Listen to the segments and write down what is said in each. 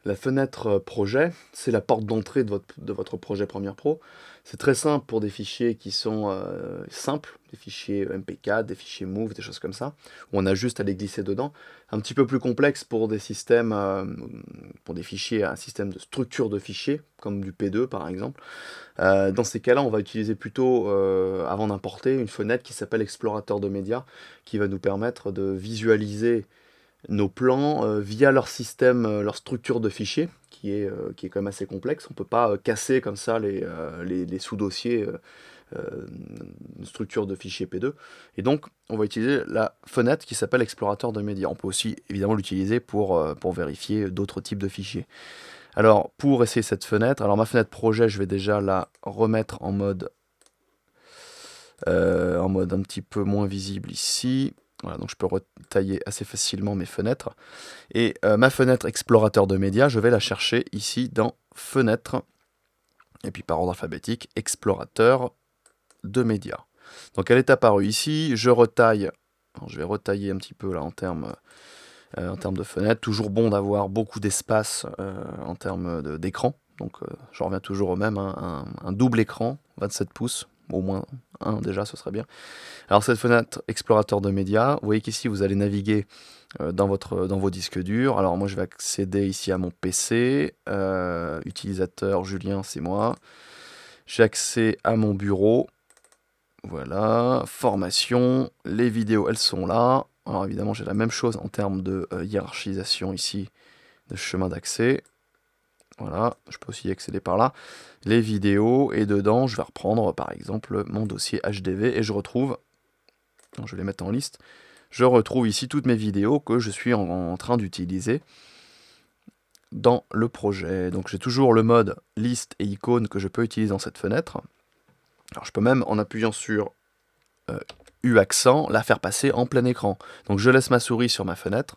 La fenêtre projet, c'est la porte d'entrée de votre projet Premiere Pro. C'est très simple pour des fichiers qui sont simples, des fichiers MP4, des fichiers Move, des choses comme ça, où on a juste à les glisser dedans. Un petit peu plus complexe pour des systèmes, pour des fichiers, un système de structure de fichiers, comme du P2 par exemple. Dans ces cas-là, on va utiliser plutôt, avant d'importer, une fenêtre qui s'appelle Explorateur de médias, qui va nous permettre de visualiser nos plans via leur système, leur structure de fichiers, qui est quand même assez complexe. On ne peut pas casser comme ça les sous-dossiers une structure de fichiers P2. Et donc, on va utiliser la fenêtre qui s'appelle explorateur de médias. On peut aussi évidemment l'utiliser pour vérifier d'autres types de fichiers. Alors, pour essayer cette fenêtre, alors ma fenêtre projet, je vais déjà la remettre en mode un petit peu moins visible ici. Voilà, donc je peux retailler assez facilement mes fenêtres. Et ma fenêtre explorateur de médias, je vais la chercher ici dans fenêtre, et puis par ordre alphabétique, explorateur de médias. Donc elle est apparue ici, je retaille, alors je vais retailler un petit peu là en termes de fenêtre. Toujours bon d'avoir beaucoup d'espace en termes d'écran. Donc j'en reviens toujours au même, hein, un double écran, 27 pouces, au moins un déjà, ce serait bien. Alors cette fenêtre explorateur de médias, vous voyez qu'ici vous allez naviguer dans vos disques durs. Alors moi je vais accéder ici à mon PC, utilisateur Julien c'est moi. J'ai accès à mon bureau, voilà, formation, les vidéos elles sont là. Alors évidemment j'ai la même chose en termes de hiérarchisation ici, de chemin d'accès. Voilà, je peux aussi y accéder par là. Les vidéos, et dedans je vais reprendre par exemple mon dossier HDV et je retrouve, je vais les mettre en liste, je retrouve ici toutes mes vidéos que je suis en train d'utiliser dans le projet. Donc j'ai toujours le mode liste et icône que je peux utiliser dans cette fenêtre. Alors je peux même, en appuyant sur U accent, la faire passer en plein écran. Donc je laisse ma souris sur ma fenêtre,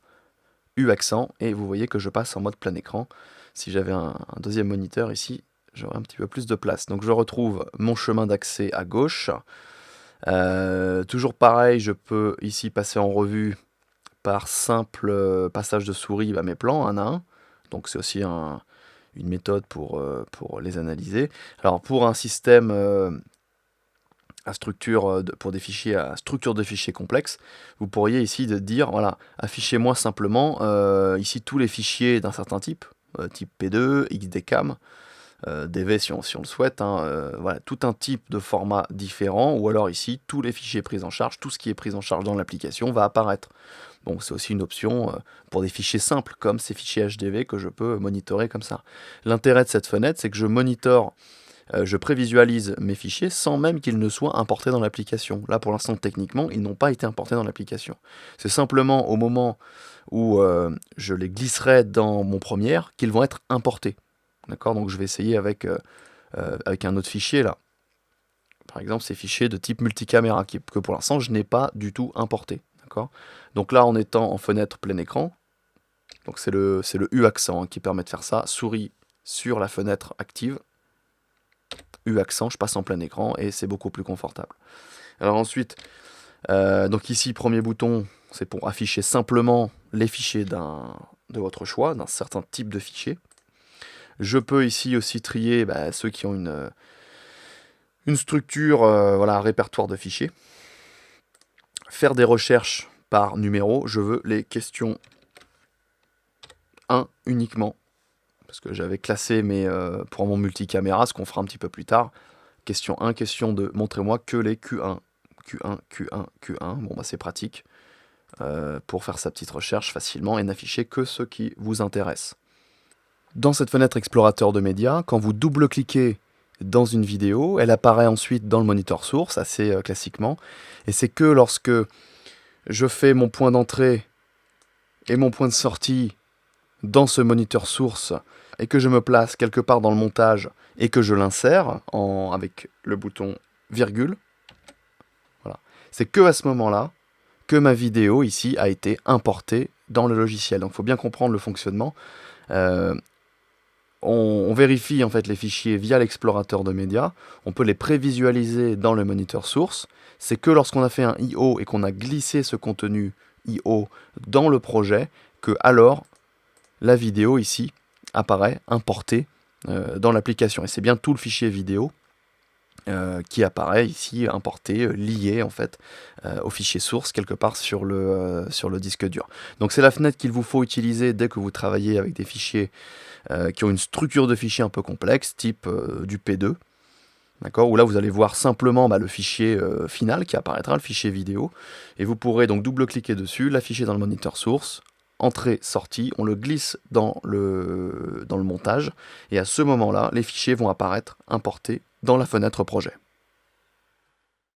U accent, et vous voyez que je passe en mode plein écran. Si j'avais un deuxième moniteur ici, j'aurais un petit peu plus de place. Donc je retrouve mon chemin d'accès à gauche. Toujours pareil, je peux ici passer en revue par simple passage de souris mes plans, un à un. Donc c'est aussi une méthode pour les analyser. Alors pour un système à structure, pour des fichiers à structure de fichiers complexes, vous pourriez ici dire, voilà, affichez-moi simplement ici tous les fichiers d'un certain type, type P2, XDCAM, DV si on le souhaite, hein, voilà, tout un type de format différent, ou alors ici, tous les fichiers pris en charge, tout ce qui est pris en charge dans l'application va apparaître. Bon, c'est aussi une option pour des fichiers simples, comme ces fichiers HDV que je peux monitorer comme ça. L'intérêt de cette fenêtre, c'est que je monitore, je prévisualise mes fichiers sans même qu'ils ne soient importés dans l'application. Là, pour l'instant, techniquement, ils n'ont pas été importés dans l'application. C'est simplement au moment où je les glisserai dans mon Premiere qu'ils vont être importés. D'accord, donc je vais essayer avec un autre fichier là. Par exemple, ces fichiers de type multicaméra que pour l'instant je n'ai pas du tout importé. D'accord. Donc là, en étant en fenêtre plein écran, donc c'est le U accent qui permet de faire ça. Souris sur la fenêtre active, U accent, je passe en plein écran et c'est beaucoup plus confortable. Alors ensuite, donc ici, premier bouton, c'est pour afficher simplement les fichiers de votre choix, d'un certain type de fichier. Je peux ici aussi trier ceux qui ont une structure, voilà, un répertoire de fichiers. Faire des recherches par numéro, je veux les questions 1 uniquement, parce que j'avais classé pour mon multicaméra, ce qu'on fera un petit peu plus tard. Question 1, question 2, montrez-moi que les Q1. Q1, Q1, Q1, bon c'est pratique pour faire sa petite recherche facilement et n'afficher que ce qui vous intéresse. Dans cette fenêtre explorateur de médias, quand vous double-cliquez dans une vidéo, elle apparaît ensuite dans le moniteur source, assez classiquement, et c'est que lorsque je fais mon point d'entrée et mon point de sortie dans ce moniteur source, et que je me place quelque part dans le montage, et que je l'insère avec le bouton virgule, voilà. C'est que à ce moment-là que ma vidéo ici a été importée dans le logiciel. Donc il faut bien comprendre le fonctionnement. On vérifie en fait les fichiers via l'explorateur de médias, on peut les prévisualiser dans le moniteur source. C'est que lorsqu'on a fait un IO et qu'on a glissé ce contenu IO dans le projet, que alors la vidéo ici apparaît importé dans l'application. Et c'est bien tout le fichier vidéo qui apparaît ici, importé, lié en fait au fichier source quelque part sur le disque dur. Donc c'est la fenêtre qu'il vous faut utiliser dès que vous travaillez avec des fichiers qui ont une structure de fichier un peu complexe, type du P2, d'accord, où là vous allez voir simplement le fichier final qui apparaîtra, le fichier vidéo, et vous pourrez donc double-cliquer dessus, l'afficher dans le moniteur source, entrée, sortie, on le glisse dans le montage, et à ce moment-là, les fichiers vont apparaître importés dans la fenêtre projet.